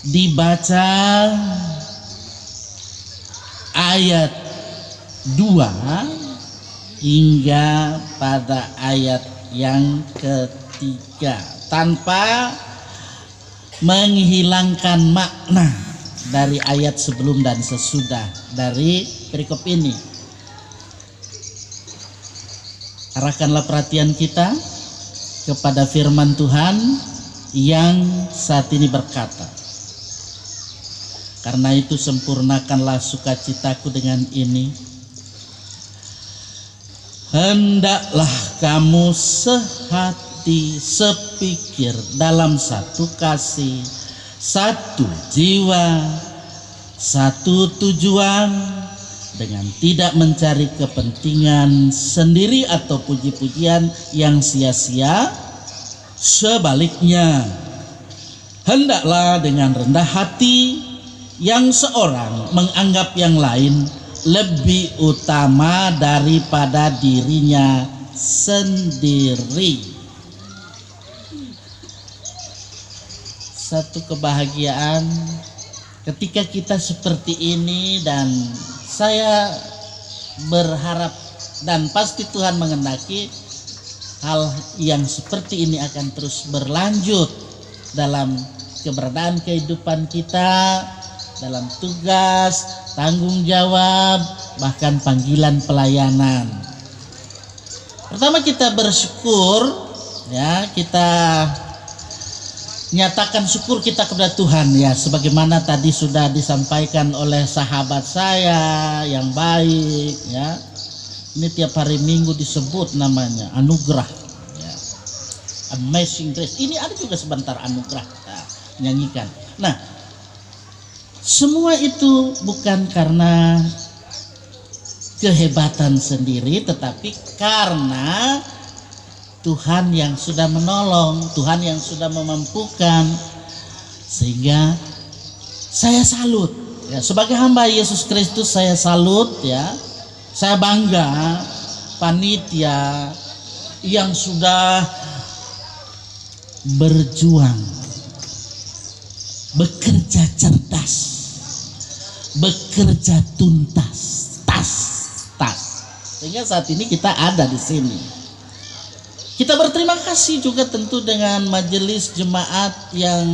dibaca ayat 2 hingga pada ayat yang ketiga tanpa menghilangkan makna dari ayat sebelum dan sesudah dari perikop ini. Arahkanlah perhatian kita kepada firman Tuhan yang saat ini berkata, karena itu sempurnakanlah sukacitaku dengan ini, hendaklah kamu sehati sepikir dalam satu kasih, satu jiwa, satu tujuan, dengan tidak mencari kepentingan sendiri atau puji-pujian yang sia-sia. Sebaliknya, hendaklah dengan rendah hati yang seorang menganggap yang lain lebih utama daripada dirinya sendiri. Satu kebahagiaan ketika kita seperti ini, dan saya berharap dan pasti Tuhan mengendaki hal yang seperti ini akan terus berlanjut dalam keberadaan kehidupan kita, dalam tugas, tanggung jawab, bahkan panggilan pelayanan. Pertama kita bersyukur, ya, kita nyatakan syukur kita kepada Tuhan, ya, sebagaimana tadi sudah disampaikan oleh sahabat saya yang baik, ya. Ini tiap hari Minggu disebut namanya anugerah, ya. Amazing Grace. Ini ada juga sebentar anugerah kita nyanyikan. Nah, semua itu bukan karena kehebatan sendiri, tetapi karena Tuhan yang sudah menolong, Tuhan yang sudah memampukan, sehingga saya salut, ya, sebagai hamba Yesus Kristus saya salut, ya, saya bangga panitia yang sudah berjuang, bekerja cerdas, bekerja tuntas, sehingga saat ini kita ada di sini. Kita berterima kasih juga tentu dengan majelis jemaat yang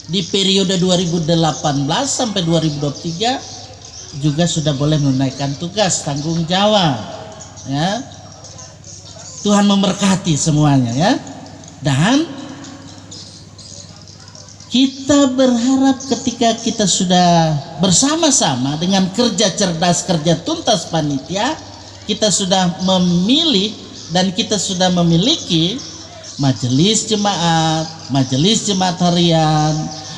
di periode 2018 sampai 2023 juga sudah boleh menunaikan tugas tanggung jawab, ya. Tuhan memberkati semuanya, ya. Dan kita berharap ketika kita sudah bersama-sama dengan kerja cerdas, kerja tuntas panitia, kita sudah memilih dan kita sudah memiliki majelis jemaat harian,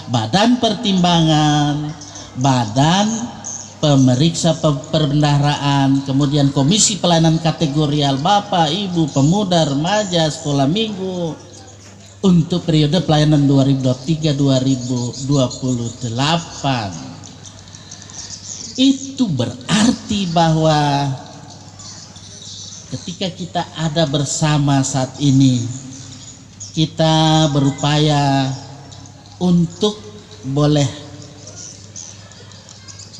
badan pertimbangan, badan pemeriksa perbendaharaan, kemudian komisi pelayanan kategorial Bapak, Ibu, pemuda, remaja, sekolah minggu untuk periode pelayanan 2023-2028. Itu berarti bahwa ketika kita ada bersama saat ini, kita berupaya untuk boleh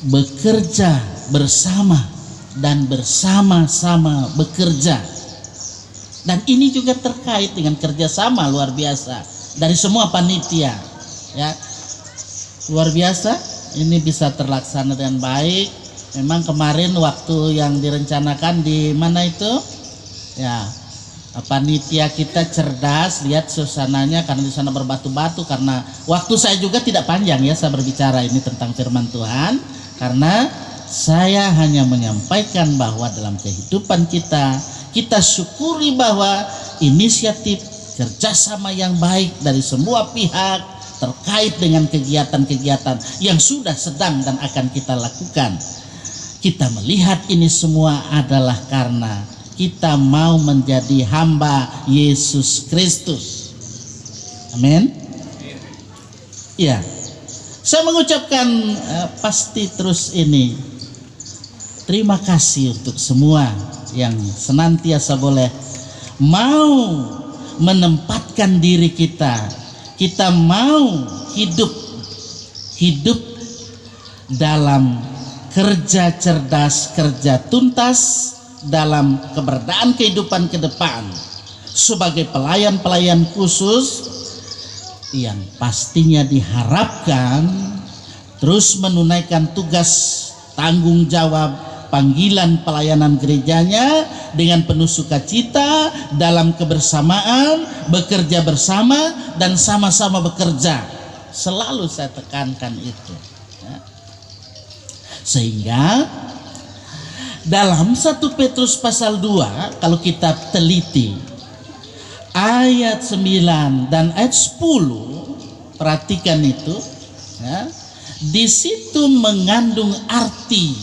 bekerja bersama dan bersama-sama bekerja. Dan ini juga terkait dengan kerjasama luar biasa dari semua panitia, ya. Luar biasa, ini bisa terlaksana dengan baik. Memang kemarin waktu yang direncanakan di mana itu, ya, panitia kita cerdas, lihat suasananya karena di sana berbatu-batu, karena waktu saya juga tidak panjang, ya, saya berbicara ini tentang firman Tuhan, karena saya hanya menyampaikan bahwa dalam kehidupan kita syukuri bahwa inisiatif kerjasama yang baik dari semua pihak terkait dengan kegiatan-kegiatan yang sudah sedang dan akan kita lakukan. Kita melihat ini semua adalah karena kita mau menjadi hamba Yesus Kristus. Amin. Ya, saya mengucapkan pasti terus ini terima kasih untuk semua yang senantiasa boleh mau menempatkan diri kita mau hidup hidup dalam kerja cerdas, kerja tuntas dalam keberadaan kehidupan ke depan sebagai pelayan-pelayan khusus yang pastinya diharapkan terus menunaikan tugas tanggung jawab panggilan pelayanan gerejanya dengan penuh sukacita dalam kebersamaan, bekerja bersama dan sama-sama bekerja. Selalu saya tekankan itu. Sehingga dalam 1 Petrus pasal 2 kalau kita teliti ayat 9 dan ayat 10, perhatikan itu ya, di situ mengandung arti,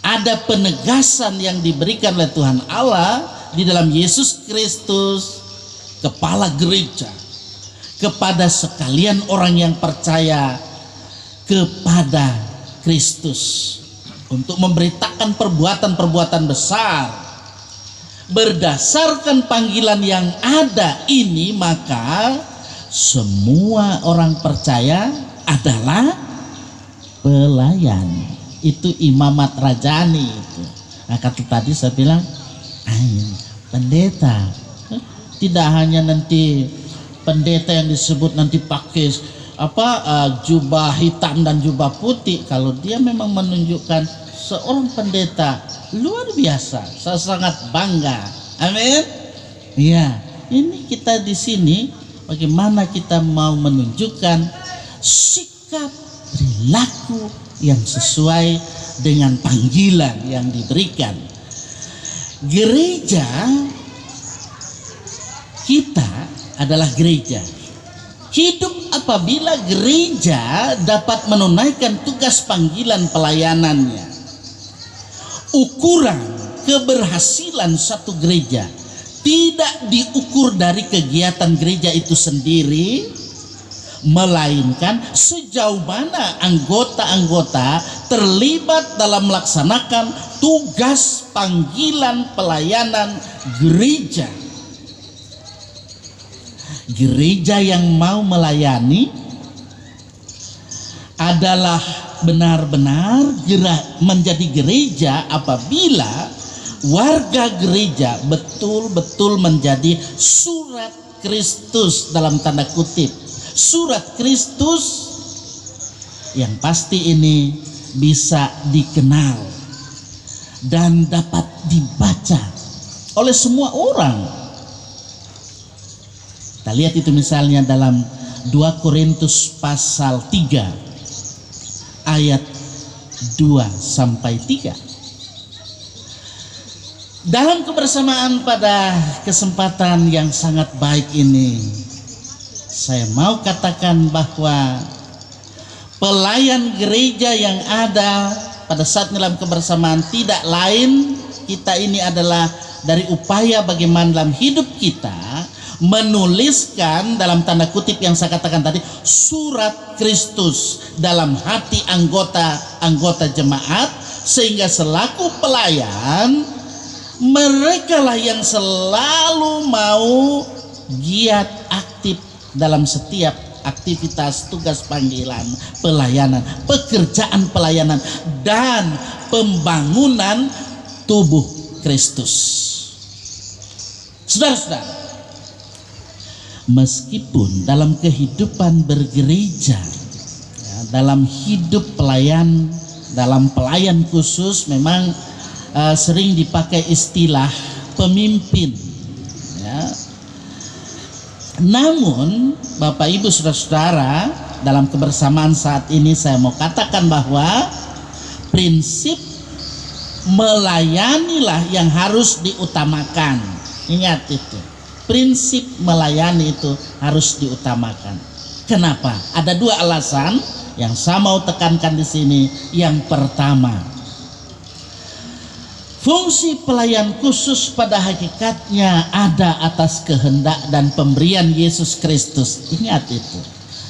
ada penegasan yang diberikan oleh Tuhan Allah di dalam Yesus Kristus, kepala gereja, kepada sekalian orang yang percaya kepada Kristus untuk memberitakan perbuatan-perbuatan besar. Berdasarkan panggilan yang ada ini, maka semua orang percaya adalah pelayan. Itu imamat rajani itu. Nah, kata tadi saya bilang, pendeta tidak hanya nanti pendeta yang disebut nanti pakai jubah hitam dan jubah putih. Kalau dia memang menunjukkan seorang pendeta luar biasa, saya sangat bangga. Amin. Ya, ini kita di sini bagaimana kita mau menunjukkan sikap perilaku yang sesuai dengan panggilan yang diberikan. Gereja kita adalah gereja. Hidup apabila gereja dapat menunaikan tugas panggilan pelayanannya. Ukuran keberhasilan satu gereja tidak diukur dari kegiatan gereja itu sendiri, melainkan sejauh mana anggota-anggota terlibat dalam melaksanakan tugas panggilan pelayanan gereja. Gereja yang mau melayani adalah benar-benar menjadi gereja apabila warga gereja betul-betul menjadi surat Kristus, dalam tanda kutip surat Kristus, yang pasti ini bisa dikenal dan dapat dibaca oleh semua orang. Kita lihat itu misalnya dalam 2 Korintus pasal 3 ayat 2 sampai 3. Dalam kebersamaan pada kesempatan yang sangat baik ini, saya mau katakan bahwa pelayan gereja yang ada pada saat dalam kebersamaan tidak lain, kita ini adalah dari upaya bagaimana dalam hidup kita menuliskan, dalam tanda kutip yang saya katakan tadi, surat Kristus dalam hati anggota jemaat, sehingga selaku pelayan mereka lah yang selalu mau giat aktif dalam setiap aktivitas tugas panggilan pelayanan, pekerjaan pelayanan dan pembangunan tubuh Kristus. Saudara-saudara, meskipun dalam kehidupan bergereja, ya, dalam hidup pelayan, dalam pelayan khusus memang sering dipakai istilah pemimpin, ya. Namun Bapak Ibu saudara-saudara, dalam kebersamaan saat ini saya mau katakan bahwa prinsip melayanilah yang harus diutamakan. Ingat itu, prinsip melayani itu harus diutamakan. Kenapa? Ada 2 alasan yang saya mau tekankan di sini. Yang pertama, fungsi pelayan khusus pada hakikatnya ada atas kehendak dan pemberian Yesus Kristus. Ingat itu,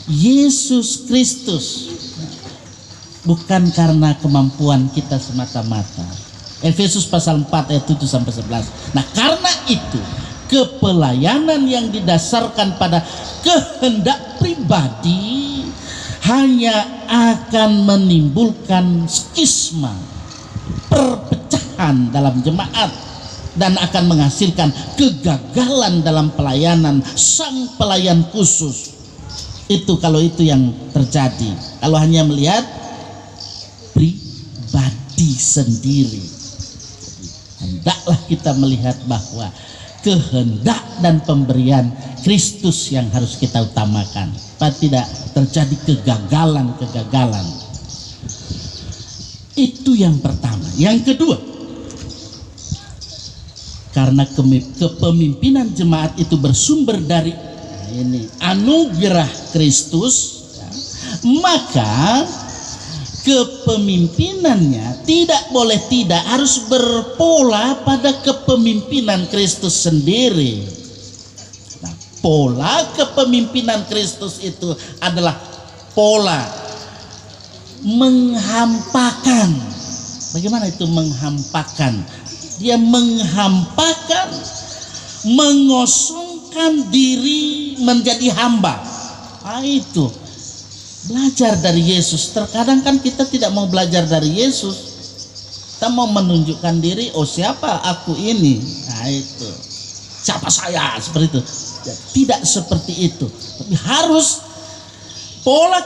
Yesus Kristus, bukan karena kemampuan kita semata-mata. Efesus pasal 4 ayat 7 sampai 11. Nah, karena itu kepelayanan yang didasarkan pada kehendak pribadi hanya akan menimbulkan skisma, perpecahan dalam jemaat, dan akan menghasilkan kegagalan dalam pelayanan sang pelayan khusus. Itu kalau itu yang terjadi, kalau hanya melihat pribadi sendiri. Hendaklah kita melihat bahwa kehendak dan pemberian Kristus yang harus kita utamakan, supaya tidak terjadi kegagalan. Itu yang pertama. Yang kedua, karena kepemimpinan jemaat itu bersumber dari anugerah Kristus, maka kepemimpinannya tidak harus berpola pada kepemimpinan Kristus sendiri. Nah, pola kepemimpinan Kristus itu adalah pola menghampakan. Bagaimana itu menghampakan? Dia menghampakan, mengosongkan diri menjadi hamba. Nah, itu belajar dari Yesus. Terkadang kan kita tidak mau belajar dari Yesus, kita mau menunjukkan diri. Oh, siapa aku ini? Nah, itu siapa saya, seperti itu. Tidak seperti itu, tapi harus pola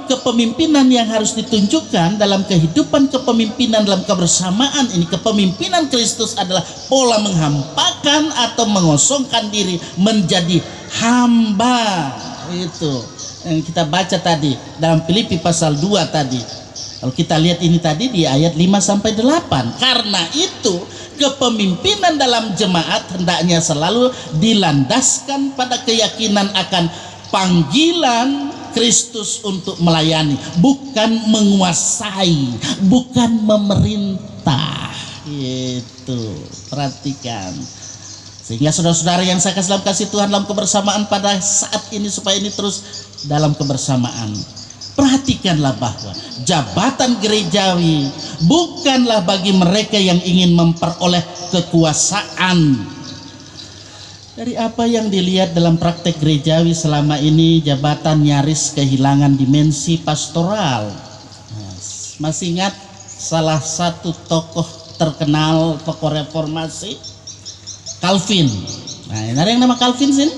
kepemimpinan yang harus ditunjukkan dalam kehidupan kepemimpinan dalam kebersamaan ini. Kepemimpinan Kristus adalah pola menghampakan atau mengosongkan diri menjadi hamba. Itu yang kita baca tadi dalam Filipi pasal 2 tadi. Kalau kita lihat ini tadi di ayat 5-8. Karena itu kepemimpinan dalam jemaat hendaknya selalu dilandaskan pada keyakinan akan panggilan Kristus untuk melayani, bukan menguasai, bukan memerintah. Itu perhatikan. Sehingga saudara-saudara yang saya kasih dalam kasih Tuhan dalam kebersamaan pada saat ini, supaya ini terus dalam kebersamaan, perhatikanlah bahwa jabatan gerejawi bukanlah bagi mereka yang ingin memperoleh kekuasaan. Dari apa yang dilihat dalam praktek gerejawi selama ini, jabatan nyaris kehilangan dimensi pastoral. Masih ingat salah satu tokoh terkenal, tokoh reformasi, Calvin. Nah, ada yang nama Calvin sini?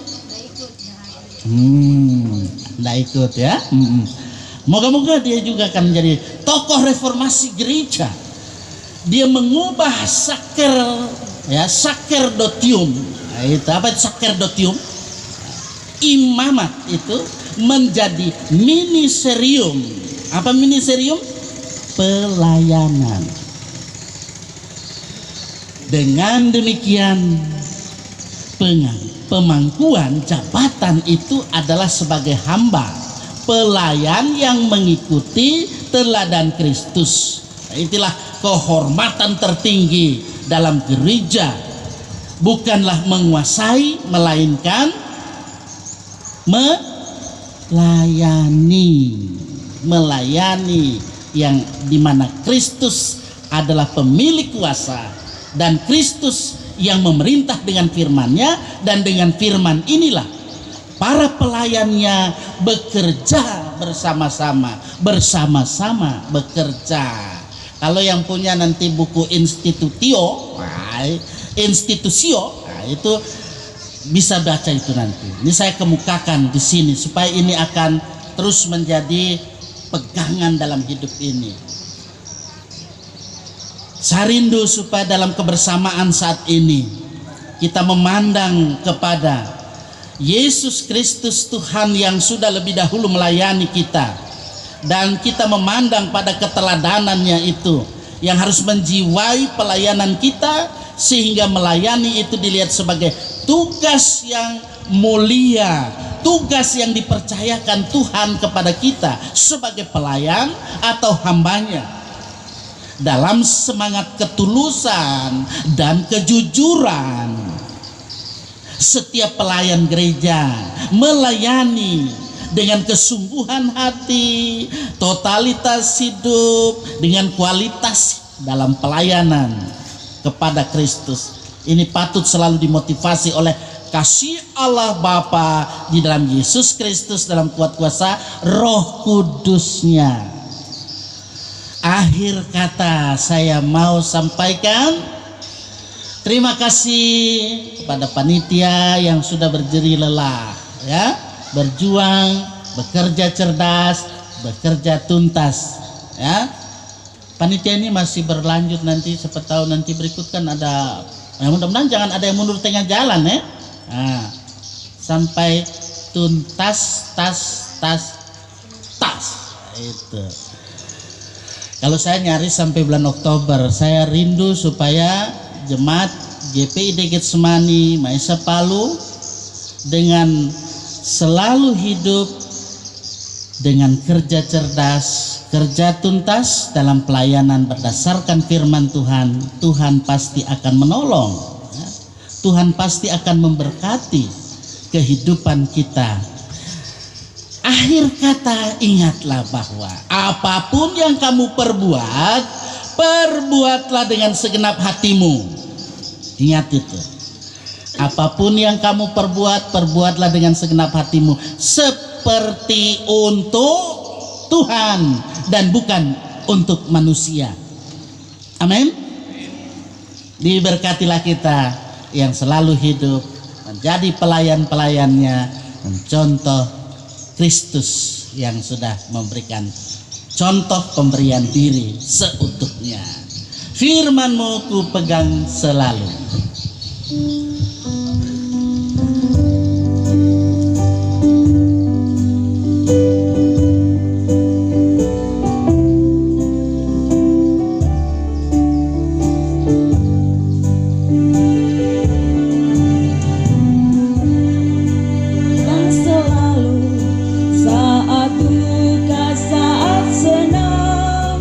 Nggak ikut ya. Moga-moga dia juga akan menjadi tokoh reformasi gereja. Dia mengubah sacerdotium. Nah, itu apa itu sacerdotium? Imamat itu menjadi ministerium. Apa ministerium? Pelayanan. Dengan demikian pemangkuan jabatan itu adalah sebagai hamba, pelayan yang mengikuti teladan Kristus. Nah, itulah kehormatan tertinggi dalam gereja. Bukanlah menguasai, melainkan melayani yang dimana Kristus adalah pemilik kuasa, dan Kristus yang memerintah dengan firman-Nya, dan dengan firman inilah para pelayannya bekerja bersama-sama bekerja. Kalau yang punya nanti buku institusio, itu bisa baca itu nanti. Ini saya kemukakan di sini supaya ini akan terus menjadi pegangan dalam hidup ini. Saya rindu supaya dalam kebersamaan saat ini kita memandang kepada Yesus Kristus Tuhan yang sudah lebih dahulu melayani kita, dan kita memandang pada keteladanannya itu yang harus menjiwai pelayanan kita, sehingga melayani itu dilihat sebagai tugas yang mulia, tugas yang dipercayakan Tuhan kepada kita sebagai pelayan atau hambanya, dalam semangat ketulusan dan kejujuran. Setiap pelayan gereja melayani dengan kesungguhan hati, totalitas hidup, dengan kualitas dalam pelayanan kepada Kristus. Ini patut selalu dimotivasi oleh kasih Allah Bapa di dalam Yesus Kristus dalam kuat kuasa Roh Kudusnya. Akhir kata saya mau sampaikan terima kasih kepada panitia yang sudah berjeri lelah, ya, berjuang, bekerja cerdas, bekerja tuntas, ya. Panitia ini masih berlanjut nanti, siapa tahu nanti berikut kan ada, ya mudah-mudahan jangan ada yang mundur tengah jalan, ya. Nah, sampai tuntas tas itu. Kalau saya nyaris sampai bulan Oktober, saya rindu supaya jemaat GPID Getsemani Maesa Palu dengan selalu hidup dengan kerja cerdas, kerja tuntas dalam pelayanan berdasarkan firman Tuhan. Tuhan pasti akan menolong, ya. Tuhan pasti akan memberkati kehidupan kita. Akhir kata, ingatlah bahwa apapun yang kamu perbuat, perbuatlah dengan segenap hatimu. Ingat itu. Apapun yang kamu perbuat, perbuatlah dengan segenap hatimu, seperti untuk Tuhan dan bukan untuk manusia. Amin. Diberkatilah kita yang selalu hidup menjadi pelayan-pelayannya, mencontoh Kristus yang sudah memberikan contoh pemberian diri seutuhnya. Firman-Mu ku pegang selalu. Saat duka, saat senang,